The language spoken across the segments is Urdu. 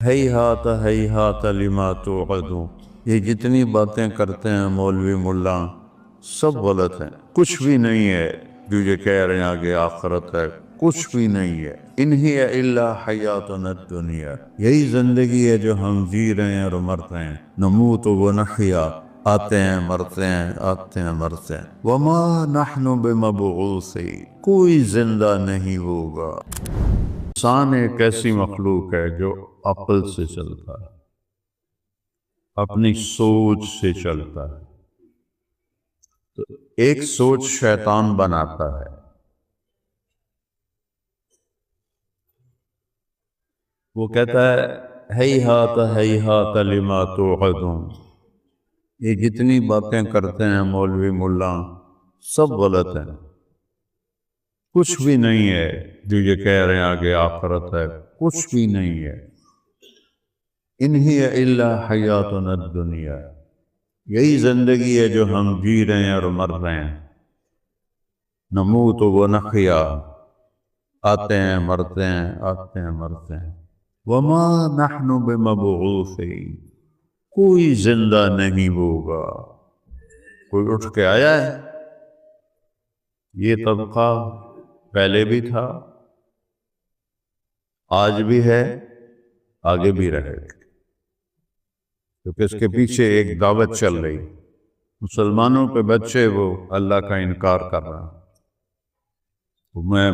ہیہات لما توعدون، یہ جتنی باتیں کرتے ہیں مولوی ملا سب غلط ہیں، کچھ بھی نہیں ہے جو یہ کہہ رہے ہیں آگے آخرت ہے، کچھ بھی نہیں ہے۔ ان ہی الا حیاتنا الدنیا، یہی زندگی ہے جو ہم جی رہے ہیں اور مرتے ہیں۔ نموت و نحیا، آتے ہیں مرتے ہیں، آتے ہیں مرتے ہیں۔ وما نحن بمبعوثین، کوئی زندہ نہیں ہوگا۔ انسان ایک ایسی مخلوق ہے جو عقل سے چلتا ہے، اپنی سوچ سے چلتا ہے۔ تو ایک سوچ شیطان بناتا ہے، وہ کہتا ہے ہیہات لما توعدون، یہ جتنی باتیں کرتے ہیں مولوی ملا سب غلط ہیں، کچھ بھی نہیں ہے جو یہ کہہ رہے ہیں آگے آخرت ہے، کچھ بھی نہیں ہے۔ ان ہی الا حیاتنا الدنیا، یہی زندگی ہے جو ہم جی رہے ہیں اور مر رہے ہیں۔ نموت و نحیا، آتے ہیں مرتے ہیں، آتے ہیں مرتے ہیں۔ وما نحن بمبعوثین، کوئی زندہ نہیں ہوگا۔ کوئی اٹھ کے آیا ہے؟ یہ طبقہ پہلے بھی تھا، آج بھی ہے، آگے بھی رہے گا، کیونکہ اس کے پیچھے ایک دعوت چل رہی۔ مسلمانوں کے بچے وہ اللہ کا انکار کر رہا۔ میں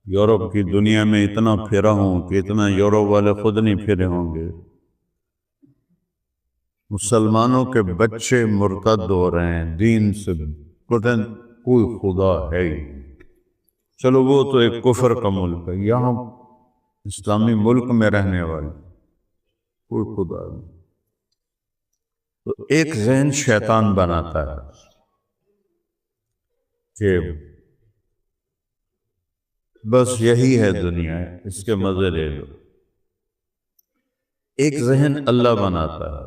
یورپ کی دنیا میں اتنا پھرا ہوں کہ اتنا یورپ والے خود نہیں پھرے ہوں گے۔ مسلمانوں کے بچے مرتد ہو رہے ہیں دین سے، کوئی خدا ہے ہی۔ چلو وہ تو ایک کفر کا ملک ہے، یہاں اسلامی ملک میں رہنے والے کوئی خدا نہیں۔ تو ایک ذہن شیطان بناتا ہے کہ بس یہی ہے دنیا، اس کے مزے لے لو۔ ایک ذہن اللہ بناتا ہے،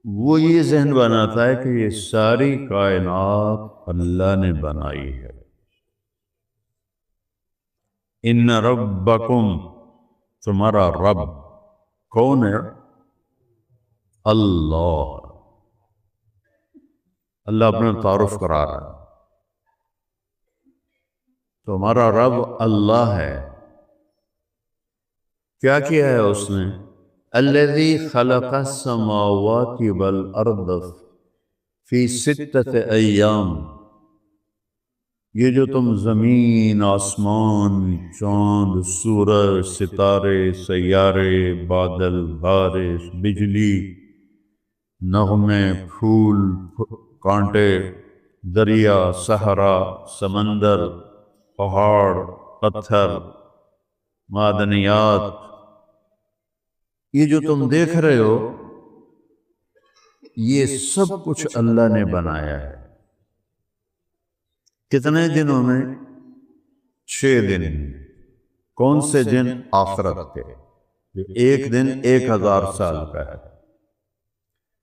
وہ یہ ذہن بناتا ہے کہ یہ ساری کائنات اللہ نے بنائی ہے۔ ان ربکم، تمہارا رب کون ہے؟ اللہ۔ اللہ اپنا تعارف کرا رہا ہے، تمہارا رب اللہ ہے۔ کیا کیا ہے اس نے؟ الذی خلق السماوات والارض فی 6 ایام، یہ جو تم زمین، آسمان، چاند، سورج، ستارے، سیارے، بادل، بارش، بجلی، نغمے، پھول، کانٹے، دریا، صحرا، سمندر، پہاڑ، پتھر، معدنیات، یہ جو تم دیکھ رہے ہو یہ سب کچھ اللہ نے بنایا ہے۔ کتنے دنوں میں؟ 6 دن۔ کون سے دن؟ آخرت کے، ایک دن 1000 سال کا ہے۔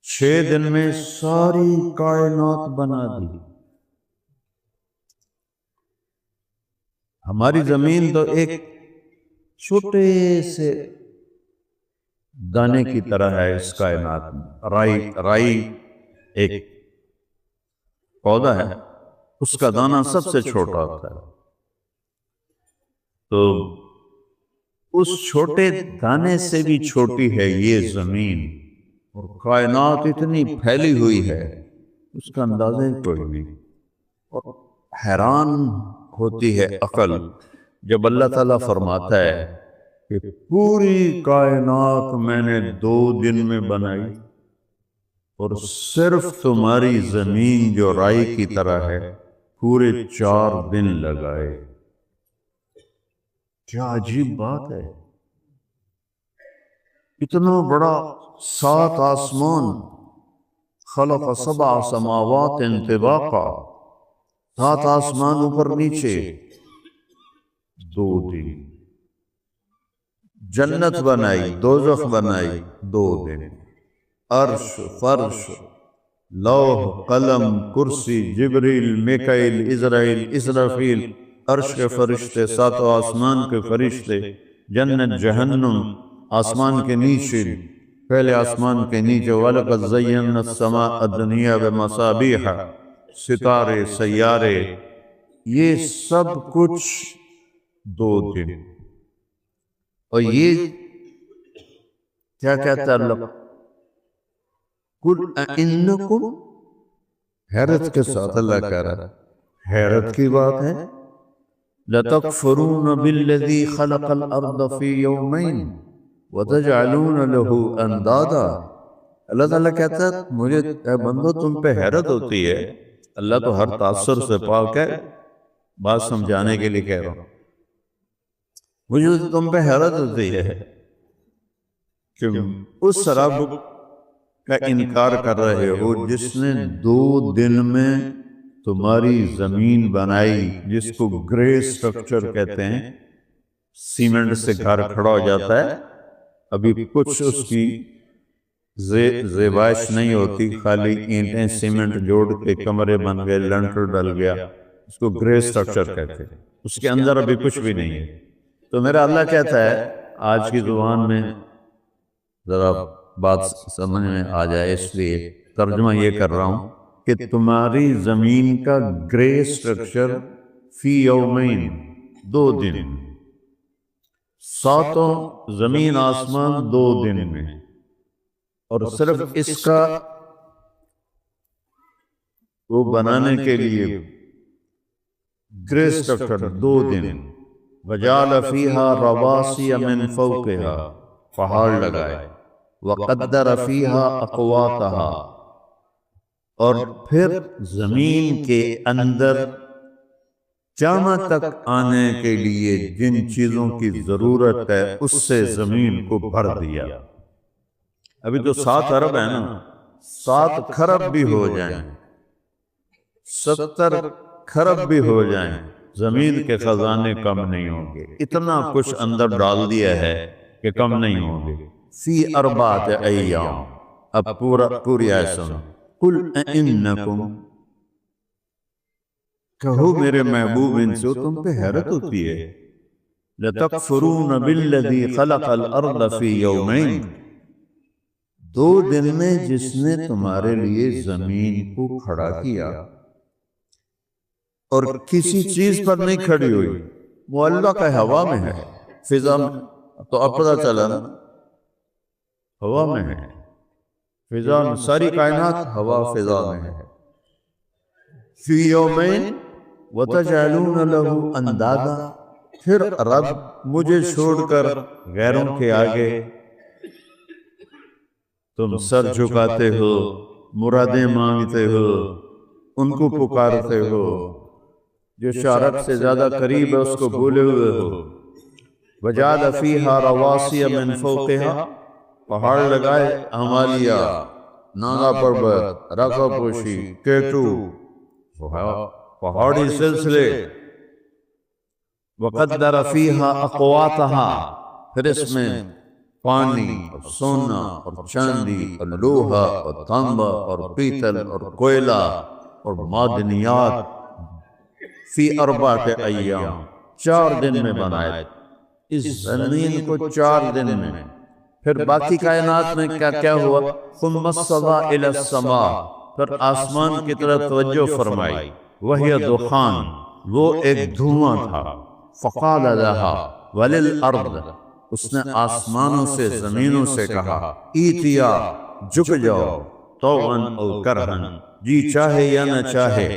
6 دن میں ساری کائنات بنا دی۔ ہماری زمین تو ایک چھوٹے سے دانے کی طرح ہے اس کائنات میں۔ رائی ایک پودا ہے، اس کا دانہ سب سے چھوٹا ہوتا ہے۔ تو اس چھوٹے دانے سے بھی چھوٹی ہے یہ زمین، اور کائنات اتنی پھیلی ہوئی ہے اس کا اندازہ ہی کوئی نہیں۔ اور حیران ہوتی ہے عقل جب اللہ تعالیٰ فرماتا ہے کہ پوری کائنات میں نے 2 دن میں بنائی، اور صرف تمہاری زمین جو رائی کی طرح ہے پورے 4 دن لگائے۔ کیا عجیب بات ہے! اتنا بڑا 7 آسمان، خلق 7 سماوات طباقا، 7 آسمان اوپر نیچے، 2 دن۔ جنت بنائی، دوزخ بنائی، 2 دن۔ عرش، فرش، لوح، قلم، کرسی، جبریل، میکائیل، عزرائیل، اسرافیل، عرش کے فرشتے، ساتوں آسمان کے فرشتے، جنت جہنم آسمان کے نیچے، پہلے آسمان کے نیچے، وَلَقَدْ زَيَّنَّا السَّمَاءَ الدُّنْيَا بِمَصَابِيحَ، ستارے، سیارے، یہ سب کچھ 2 دن۔ اور یہ کیا کہتا ہے اللہ؟ قُلْ أَإِنَّكُمْ، حیرت کے ساتھ اللہ کہہ رہا ہے، حیرت کی بات ہے، لَتَكْفُرُونَ بِالَّذِي خَلَقَ الْأَرْضَ فِي يَوْمَيْنِ وَتَجْعَلُونَ لَهُ أَنْدَادًا۔ اللہ تعالیٰ کہتا ہے مجھے اے بندو تم پہ حیرت ہوتی ہے، اللہ تو ہر تاثر سے پاک ہے، بات سمجھانے کے لیے کہہ رہا ہوں، مجھے تم پہ حیرت ہوتی ہے کہ اس رب کا انکار کر رہے ہو جس نے 2 دن میں تمہاری زمین بنائی، جس کو گرے سٹرکچر کہتے ہیں، سیمنٹ سے گھر کھڑا ہو جاتا ہے، ابھی کچھ اس کی زیبائش نہیں ہوتی، خالی اینٹیں سیمنٹ جوڑ کے کمرے بن گئے، لنٹر ڈل گیا، اس کو گرے سٹرکچر کہتے ہیں، اس کے اندر ابھی کچھ بھی نہیں ہے۔ تو میرا اللہ کہتا ہے آج کی زبان میں ذرا بات سمجھ میں آ جائے اس لیے ترجمہ یہ کر رہا ہوں کہ تمہاری زمین کا گرے سٹرکچر فی یومین، 2 دن، 7 زمین آسمان 2 دن میں، اور صرف اس کا وہ بنانے کے لیے گرے سٹرکچر 2 دن، وَجَعَلَ فِيهَا رَوَاسِيَ مِن فَوْقِهَا، پہاڑ لگائے، وَقَدَّرَ فِيهَا أَقْوَاتَهَا، اور پھر زمین کے اندر جامع تک آنے کے لیے جن چیزوں کی ضرورت ہے اس سے زمین کو بھر دیا۔ ابھی تو 7 ارب ہے نا، 7 کھرب بھی ہو جائیں، 70 کھرب بھی ہو جائیں، زمین کے خزانے کم نہیں ہوں گے، اتنا کچھ اندر ڈال دیا ہے کہ کم نہیں ہوں گے۔ فی 4 ایام، اب پوری آیت سنو، قُلْ أَإِنَّكُمْ، کہو میرے محبوب ان سے، تم پہ حیرت ہوتی ہے، لَتَكْفُرُونَ بِالَّذِي خَلَقَ الْأَرْضَ فِي يَوْمَيْنِ، 2 دن میں جس نے تمہارے لیے زمین کو کھڑا کیا، اور کسی چیز پر نہیں کھڑی ہوئی، وہ اللہ کا ہوا میں ہے، فضا میں، تو اب پتہ چلا نا، ہوا میں ہے، فضا میں، ساری کائنات ہوا فضا میں ہے۔ فی یومین وَتَجْعَلُونَ لَهُ أَنْدَادًا، پھر رب مجھے چھوڑ کر غیروں کے آگے تم سر جھکاتے ہو، مرادیں مانگتے ہو، ان کو پکارتے ہو، جو شارک سے زیادہ قریب ہے اس کو بھولے ہوئے ہو۔ وَجَعَلَ فِيهَا رَوَاسِيَ مِن فَوْقِهَا، پہاڑ لگائے، ہمالیہ، ناگا پربت، راکا پوشی، کیٹو، پہاڑی سلسلے، وَقَدَّرَ فِيهَا أَقْوَاتَهَا، پھر اس میں پانی اور سونا اور چاندی اور لوہا اور تانبا اور پیتل اور کوئلہ اور معدنیات، فی 4 ایام، 4 دن میں بنائے، اس زمین کو 4 دن میں۔ پھر باقی کائنات میں کیا کیا ہوا؟ ثم استوى الى السماء، پھر آسمان کی طرف توجہ فرمائی، وہی دخان، وہ ایک دھواں تھا، فقال لها وللارض، اس نے آسمانوں سے زمینوں سے کہا، ایتیا، جھک جاؤ، طوعا او کرہا، جی چاہے یا نہ چاہے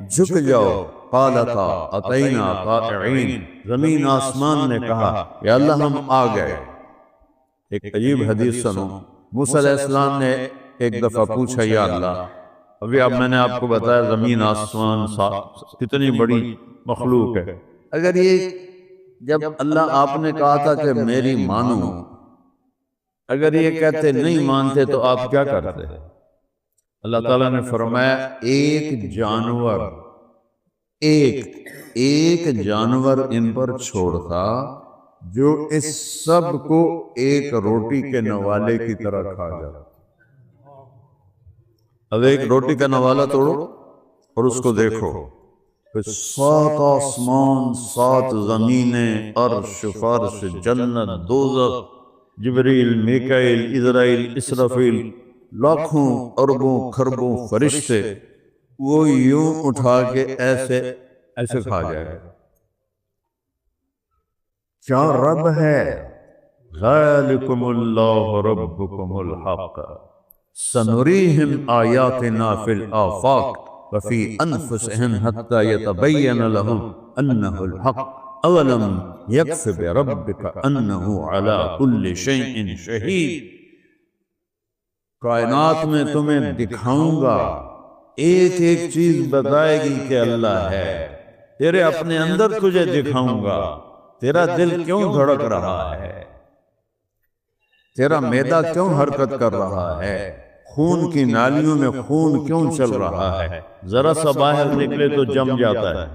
جھک جاؤ، قالتا اتینا طائعین، زمین آسمان نے کہا یا اللہ ہم آ گئے۔ ایک عجیب حدیث سنو، موسیٰ علیہ السلام نے ایک دفعہ پوچھا یا اللہ، ابھی اب میں نے آپ کو بتایا زمین آسمان کتنی بڑی مخلوق ہے، اگر یہ جب اللہ آپ نے کہا تھا کہ میری مانو، اگر یہ کہتے نہیں مانتے تو آپ کیا کرتے؟ اللہ تعالیٰ نے فرمایا ایک جانور ان پر چھوڑتا جو اس سب کو ایک روٹی کے نوالے کی طرح کھا جاتا۔ اب ایک روٹی کا نوالا توڑو اور اس کو دیکھو، پھر 7 آسمان، 7 زمینیں، عرش، فرش، جنت، دوزخ، جبریل، میکائیل، اسرائیل، اسرافیل، لاکھوں اربوں کھربوں فرشتے، وہ یوں اٹھا کے ایسے ایسے کھا جائے گا۔ کیا رب ہے؟ ذالکم اللہ ربکم الحق سنریہم آیاتنا فی الآفاق وفی انفسہم حتی یتبین لہم انہ الحق اولم یکف بربک انہ علی کل شیء شہید۔ کائنات میں تمہیں دکھاؤں گا، ایک ایک چیز بتائے گی کہ اللہ ہے، تیرے اپنے اندر تجھے دکھاؤں گا، تیرا دل کیوں دھڑک رہا ہے، تیرا معدہ کیوں حرکت کر رہا ہے، خون کی نالیوں میں خون کیوں چل رہا ہے، ذرا سا باہر نکلے تو جم جاتا ہے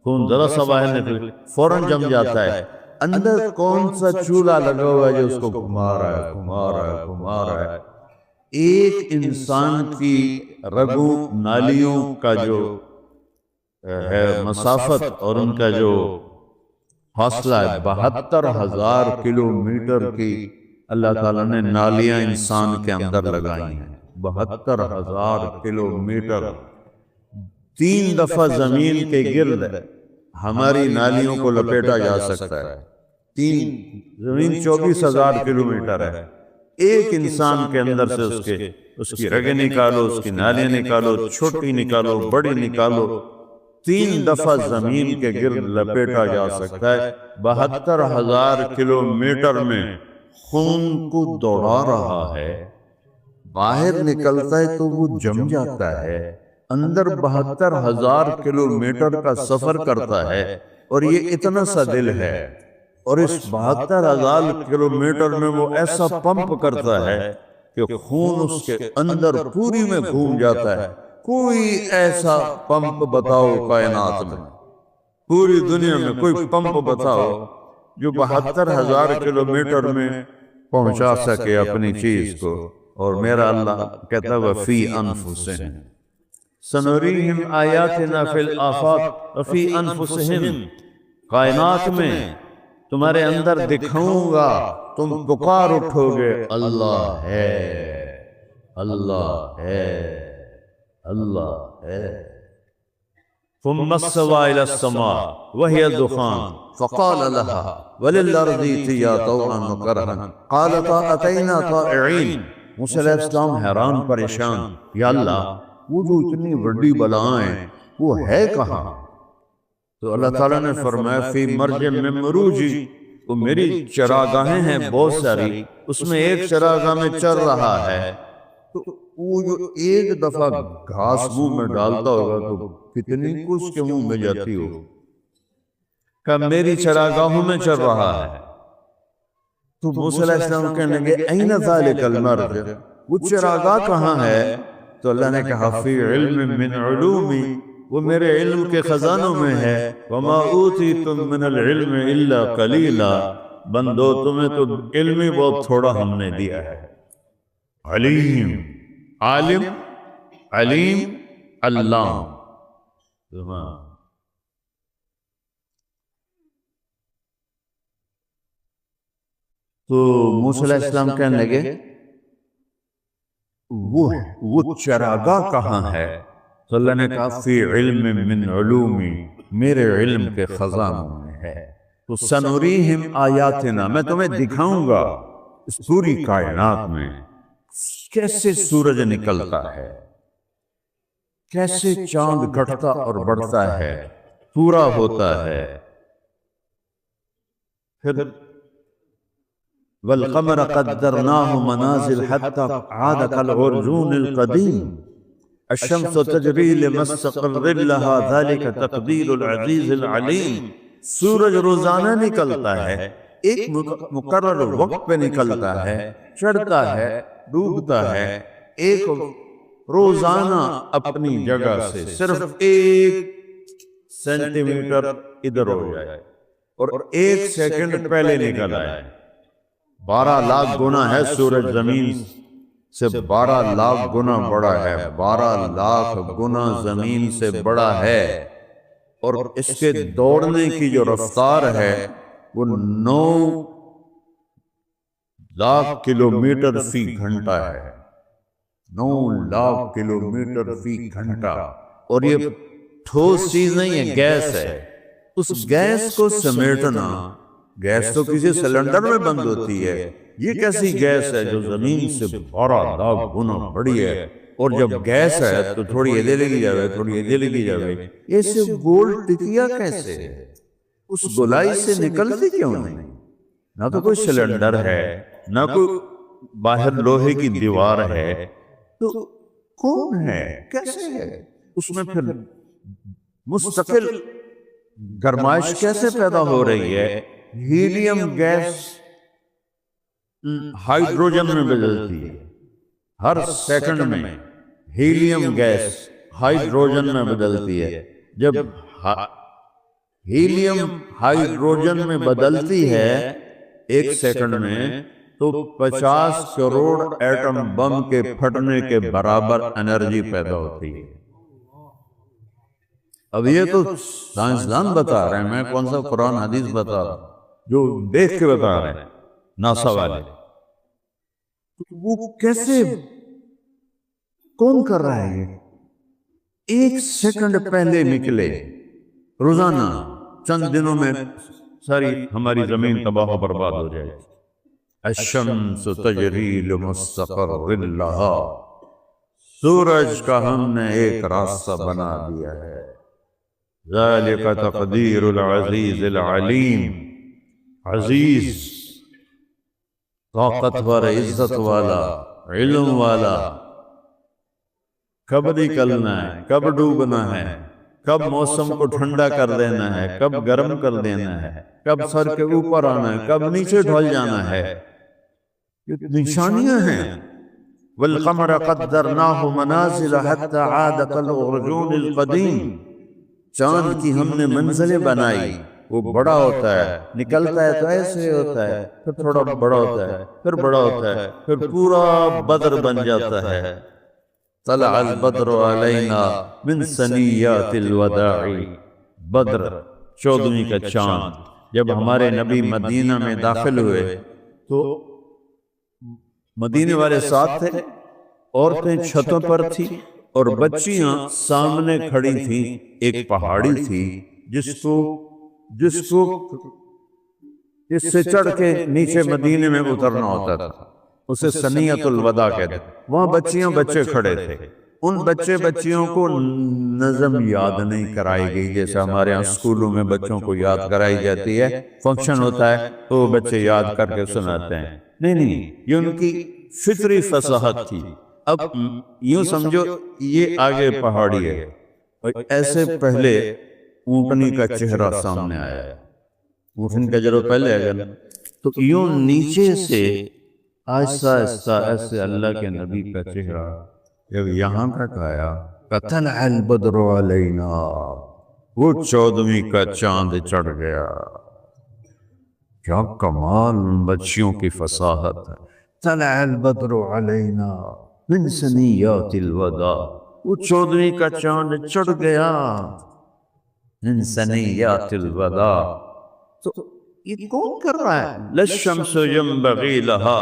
خون، ذرا سا باہر نکلے فوراً جم جاتا ہے، اندر کون سا چولہا لگا ہوا ہے جو اس کو گھما رہا ہے گھما رہا ہے گھما رہا ہے۔ ایک انسان کی رگوں نالیوں کا جو ہے مسافت اور ان کا جو فاصلہ ہے 72,000 کلومیٹر کی اللہ تعالیٰ نے نالیاں انسان کے اندر لگائی ہیں، 72,000 کلومیٹر۔ 3 دفعہ زمین کے گرد ہماری نالیوں کو لپیٹا جا سکتا ہے، زمین 24,000 کلومیٹر ہے، ایک انسان کے اندر سے اس کی رگیں نکالو، اس کی نالیاں نکالو، چھوٹی نکالو بڑی نکالو، 3 دفعہ زمین کے گرد لپیٹا جا سکتا ہے۔ 72,000 کلومیٹر میں خون کو دوڑا رہا ہے، باہر نکلتا ہے تو وہ جم جاتا ہے، اندر 72,000 کلومیٹر کا سفر کرتا ہے، اور یہ اتنا سا دل ہے، اور اس 72,000 کلومیٹر میں وہ ایسا پمپ کرتا ہے کہ خون اس کے اندر پوری میں گھوم جاتا ہے۔ کوئی ایسا پمپ بتاؤ کائنات میں، پوری دنیا میں کوئی پمپ بتاؤ جو 72,000 کلومیٹر میں پہنچا سکے اپنی چیز کو، اور میرا اللہ کہتا ہے وفی انفسہم سنریہم آیاتنا فی الآفاق وفی انفسہم، کائنات میں تمہارے اندر دکھاؤں گا، تم پکار اٹھو گے اللہ ہے اللہ ہے اللہ ہے۔ ثم استوى إلى السماء وهي دخان فقال لها وللأرض ائتيا طوعا وكرها قالتا أتينا طائعين۔ موسیٰ علیہ السلام حیران پریشان، یا اللہ وہ جو اتنی بڑی بلائیں وہ ہے کہاں؟ تو اللہ تعالیٰ نے فرمایا فی مرج من مروجی، وہ میری چراگاہیں ہیں بہت ساری، اس میں ایک چراگاہ میں چر رہا ہے، تو وہ جو ایک دفعہ گھاس منہ میں ڈالتا ہوگا تو کتنی کچھ کے منہ میں جاتی ہو، کہ میری چراگاہوں میں چر رہا ہے۔ تو موسیٰ علیہ السلام کہنے لگے این ذالک المرج، وہ چراگاہ کہاں ہے؟ تو اللہ نے کہا فی علم من علومی، وہ میرے علم کے خزانوں میں ہے، وما اوتیتم من العلم الا قلیلا، بندو تمہیں تو علم ہی بہت تھوڑا ہم نے دیا ہے۔ علیم، عالم، علیم، علام۔ تو موسیٰ علیہ السلام کہنے لگے وہ چراگاہ کہاں ہے؟ تو اللہ نے کہا فی علم من علومی، میرے علم کے خزانوں میں ہے۔ تو سنریہم آیاتنا، میں تمہیں دکھاؤں گا اس پوری کائنات میں کیسے سورج نکلتا ہے، کیسے چاند گھٹتا اور بڑھتا ہے، پورا ہوتا ہے، پھر والقمر قدرناه منازل حتى عاد كالعرجون القديم الشمس تجري لمستقر لها ذلك تقدير العزيز العليم۔ سورج روزانہ نکلتا ہے، ایک مقرر وقت پہ نکلتا ہے، چڑھتا ہے، ڈوبتا ہے، ایک روزانہ اپنی جگہ سے صرف 1 سینٹی میٹر ادھر ہو جائے اور 1 سیکنڈ پہلے نکل آئے۔ 12 لاکھ گنا ہے سورج زمین سے، 12 لاکھ گنا بڑا ہے، 12 لاکھ گنا زمین سے بڑا ہے۔ اور اس کے دوڑنے کی جو رفتار ہے وہ 9,00,000 کلومیٹر فی گھنٹہ ہے، 9,00,000 کلومیٹر فی گھنٹہ۔ اور یہ ٹھوس چیز نہیں ہے، گیس ہے۔ اس گیس کو سمیٹنا، گیس تو کسی سلنڈر میں بند ہوتی ہے، یہ کیسی گیس ہے جو زمین سے 12,00,000 گنا بڑی ہے، اور جب گیس ہے تو تھوڑی ادھر لگی جاوے، تھوڑی ادھر لگی جاوے، ایسے گول ٹکیا کیسے ہے؟ اس گولائی سے نکلتی کیوں نہیں؟ نہ تو کوئی سلنڈر ہے، نہ کوئی باہر لوہے کی دیوار ہے، تو کون ہے؟ کیسے ہے؟ اس میں پھر مستقل گرمائش کیسے پیدا ہو رہی ہے؟ ہیلیم گیس ہائیڈروجن میں بدلتی ہے، ہر سیکنڈ میں ہیلیم گیس ہائیڈروجن میں بدلتی ہے۔ جب ہیلیم ہائیڈروجن میں بدلتی ہے ایک سیکنڈ میں، تو 50 کروڑ ایٹم بم کے پھٹنے کے برابر انرجی پیدا ہوتی ہے۔ اب یہ تو سائنسدان بتا رہے ہیں، میں کون سا قرآن حدیث بتا رہا ہوں، جو دیکھ کے بتا رہے ہیں ناسا والے۔ وہ کیسے، کون کر رہا ہے یہ؟ ایک سیکنڈ پہلے نکلے، روزانہ چند دنوں میں ساری ہماری زمین تباہ و برباد ہو جائے۔ الشمس تجری لمستقر لہا، سورج کا ہم نے ایک راستہ بنا دیا ہے۔ ذالک تقدیر العزیز العلیم، عزیز، طاقتور، عزت والا، علم والا، کب نکلنا ہے، کب ڈوبنا ہے، کب موسم کو ٹھنڈا کر دینا ہے، کب گرم کر دینا ہے، کب سر کے اوپر آنا ہے، کب نیچے ڈھل جانا ہے، یہ نشانیاں ہیں۔ والقمر قدرناہ منازل حتی عاد کالعرجون القدیم، چاند کی ہم نے منزلیں بنائی، وہ بڑا ہوتا ہے، نکلتا ہے تو ایسے ہوتا ہے، پھر تھوڑا بڑا ہوتا ہے، پھر بڑا ہوتا ہے، پھر پورا بدر بن جاتا ہے۔ طلع البدر علینا من ثنیات الوداع، بدر 14ویں کا چاند جب ہمارے نبی مدینہ میں داخل ہوئے تو مدینے والے ساتھ تھے، عورتیں چھتوں پر تھی اور بچیاں سامنے کھڑی تھیں۔ ایک پہاڑی تھی جس کو اس سے چڑھ کے نیچے مدینے میں اترنا ہوتا تھا، اسے ثنیۃ الوداع کہتے ہیں۔ وہاں بچیاں بچے کھڑے تھے، ان بچیوں کو نظم یاد نہیں کرائی گئی جیسے ہمارے ہاں اسکولوں میں بچوں کو یاد کرائی جاتی ہے، فنکشن ہوتا ہے تو بچے یاد کر کے سناتے ہیں۔ نہیں، یہ ان کی فطری فصاحت تھی۔ اب یوں سمجھو یہ آگے پہاڑی ہے، اور ایسے پہلے اونٹنی کا چہرہ سامنے آیا ہے، اونٹنی کا جب پہلے آگا تو یوں نیچے سے آہستہ آہستہ ایسے اللہ کے نبی کا چہرہ جب یہاں تک آیا، طلع البدر علینا، وہ 14ویں کا چاند چڑھ گیا۔ کیا کمال بچیوں کی فصاحت ہے۔ طلع البدر علینا من ثنیات الوداع، وہ 14ویں کا چاند چڑھ گیا من ثنیات الوداع۔ تو یہ کون کر رہا ہے؟ للشمس ينبغي لها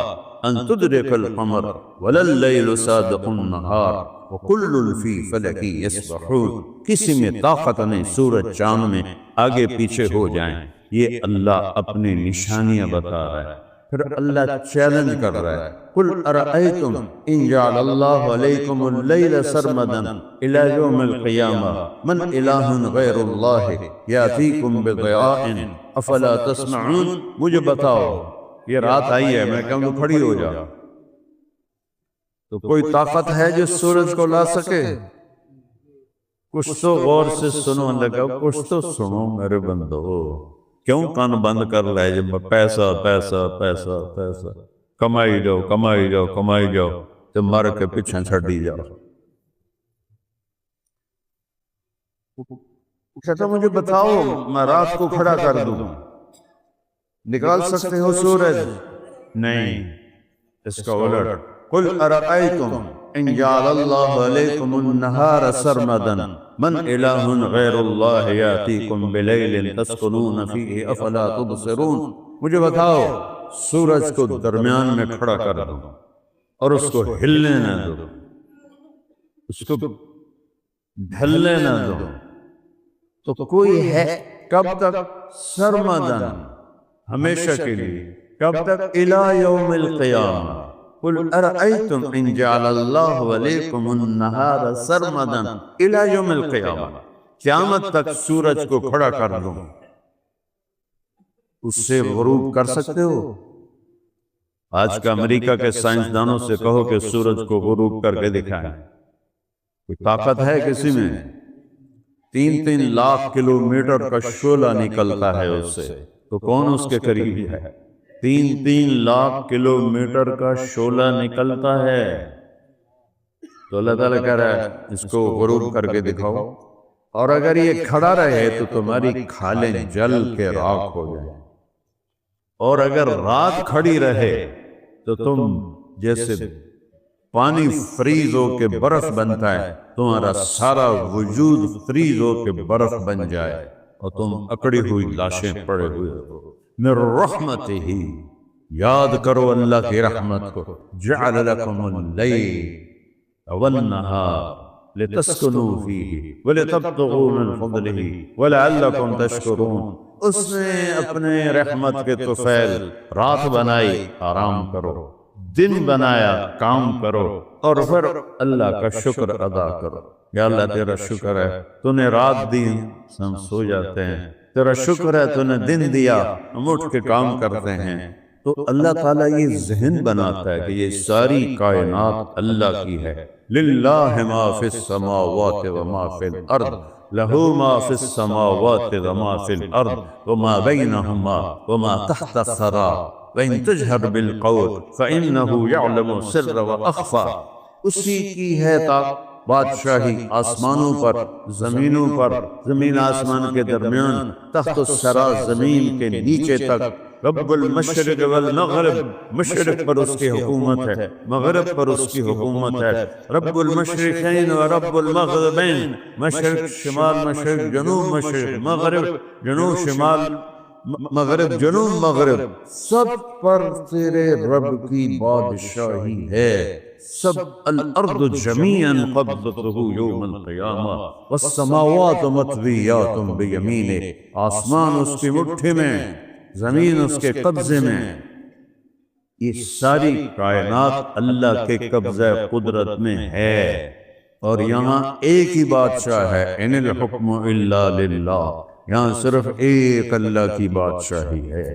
ان تدرك القمر ولا الليل سابق النهار وكل في فلك يسبحون، کسی میں طاقت نہیں سورج چاند میں آگے پیچھے ہو جائیں، یہ اللہ اپنی نشانیاں بتا رہا ہے۔ پھر اللہ چیلنج کر رہا ہے، قل ارأیتم ان جعل اللہ علیکم اللیل سرمدا الى یوم القیامہ من الہ غیر اللہ یاتیکم بضیاء افلا تسمعون، مجھے بتاؤ یہ رات آئی ہے، میں کہوں کھڑی ہو جا، تو کوئی طاقت ہے جو سورج کو لا سکے؟ کچھ تو غور سے سنو، لگا کچھ تو سنو میرے بندو، کیوں کان بند کر رہے جب پیسہ پیسہ پیسہ پیسہ، کمائی جاؤ کمائی جاؤ کمائی جاؤ، تو مر کے پیچھے چھڑی جاؤ۔ کہتا مجھے بتاؤ میں رات کو کھڑا کر دوں، نکال سکتے ہو سورج؟ نہیں، اس کا الٹ، قل ارأیتم ان جعل اللہ علیکم النہار سرمدا من الہ غیر اللہ یاتیکم بلیل تسکنون فیہ افلا تبصرون، مجھے بتاؤ سورج کو درمیان میں کھڑا کر دو اور اس کو ہلنے نہ دو، اس کو ڈھلنے نہ دو، تو کوئی ہے کب تک؟ سرمدن، ہمیشہ کے لیے، کب تک؟ الی یوم القیامہ۔ قل ارأیتم ان جعل اللہ علیکم النہار سرمدا الی یوم القیامہ، قیامت تک سورج کو کھڑا کر دو، اس سے غروب کر سکتے ہو؟ آج کا امریکہ کے سائنسدانوں سے کہو کہ سورج کو غروب کر کے دکھائیں، کوئی طاقت ہے کسی میں؟ 3 لاکھ کلومیٹر کا شعلہ نکلتا ہے اس سے، تو کون اس کے قریب ہے؟ 3 لاکھ کلومیٹر کا شعلہ نکلتا ہے، تو اللہ تعالیٰ کہہ رہا ہے اس کو غروب کر کے دکھاؤ، اور اگر یہ کھڑا رہے تو تمہاری کھالیں جل کے راکھ ہو جائیں، اور اگر رات کھڑی رہے تو تم جیسے پانی فریز ہو کے برف بنتا ہے، تمہارا سارا وجود فریز ہو کے برف بن جائے اور تم اکڑی ہوئی لاشیں پڑے ہوئے ہو۔ من رحمتہ، یاد کرو اللہ کی رحمت کو، جعل لکم اللیل والنہار لتسکنوا فیہ ولتبتغوا من فضلہ ولعلکم تشکرون، اس نے اپنے رحمت کے طفیل رات بنائی آرام کرو، دن بنایا کام کرو، اور پھر اللہ کا شکر ادا کرو۔ یا اللہ تیرا شکر ہے تو نے رات دی، ہم سو جاتے ہیں، تیرا شکر ہے تو نے دن دیا، ہم اٹھ کے کام کرتے ہیں۔ تو اللہ تعالیٰ یہ ذہن بناتا ہے کہ یہ ساری کائنات اللہ کی ہے۔ للہ ما فی السماوات وما فی الارض، لہو ما فی السماوات وما فی الارض وما بینہما وما تحت الثری وَإِن تُجْهَرْ بِالْقَوْلِ فَإِنَّهُ يَعْلَمُ السِّرَّ وَأَخْفَى، اسی کی ہے بادشاہی آسمانوں پر، زمینوں پر، زمین آسمان کے درمیان، تحت الثری زمین کے نیچے تک، رب المشرق والمغرب، مشرق پر اس کی حکومت ہے، مغرب پر اس کی حکومت ہے، رب المشرقین و رب المغربین، مشرق شمال، مشرق جنوب، مشرق مغرب، جنوب شمال، مغرب جنوب مغرب، سب پر تیرے رب کی بادشاہی ہے۔ سب الارض جمیعا قبضتہ یوم القیامہ والسماوات مطویات بیمینہ، آسمان اس کی مٹھی میں، زمین اس کے قبضے میں، یہ ساری کائنات اللہ کے قبضہ قدرت میں ہے، اور یہاں ایک ہی بادشاہ ہے، ان الحکم الا للہ، یہاں صرف ایک اللہ کی بادشاہی ہے۔